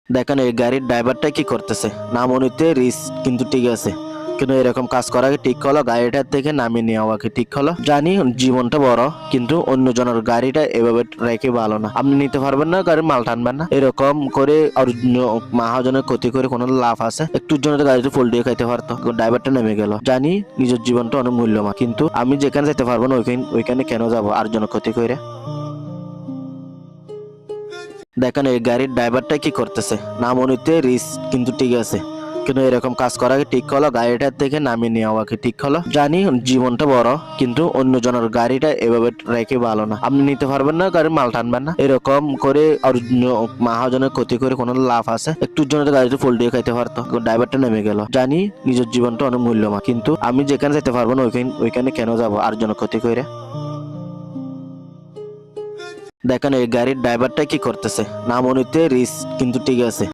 দেখেন এই গাড়ির ড্রাইভারটা কি করতেছে, নাম অনুতে রিস্ক কিন্তু ঠিক আছে, কিন্তু এরকম কাজ করা কি ঠিক হলো? গাড়িটার থেকে নামিয়ে নেওয়া কি ঠিক হলো? জানি জীবনটা বড়, কিন্তু অন্যজনের গাড়িটা এভাবে রেখে ভালো না। আপনি নিতে পারবেন না, গাড়ির মাল টানবেন না, এরকম করে আর মহাজনের ক্ষতি করে কোনো লাভ আছে? একটুর জন্য তো গাড়িটা ফুল দিয়ে খাইতে পারতো, ড্রাইভারটা নেমে গেল। জানি নিজের জীবনটা অনেক মূল্যবান, কিন্তু আমি যেখানে যেতে পারবো না ওইখানে কেন যাবো আর জন্য ক্ষতি করে? দেখেন এই গাড়ির ড্রাইভারটা কি করতেছে, নাম অনুতে রিস্ক কিন্তু ঠিক আছে, কিন্তু এরকম কাজ করা কি ঠিক হলো? গাড়িটার থেকে নামিয়ে নেওয়া কি ঠিক হলো? জানি জীবনটা বড়, কিন্তু অন্যজনের গাড়িটা এভাবে রেখে ভালো না। আপনি নিতে পারবেন না, গাড়ির মাল টানবেন না, এরকম করে আর মহাজনের ক্ষতি করে কোনো লাভ আছে? একটুর জন্য তো গাড়িটা ফুল দিয়ে খাইতে পারতো, ড্রাইভারটা নেমে গেল। জানি নিজের জীবনটা অনেক মূল্যবান, কিন্তু আমি যেখানে যেতে পারবো না ওইখানে কেন যাবো আর জন্য ক্ষতি করে? দেখেন এই গাড়ির ড্রাইভারটা কি করতেছে, নাম অনুতে রিস্ক কিন্তু ঠিক আছে।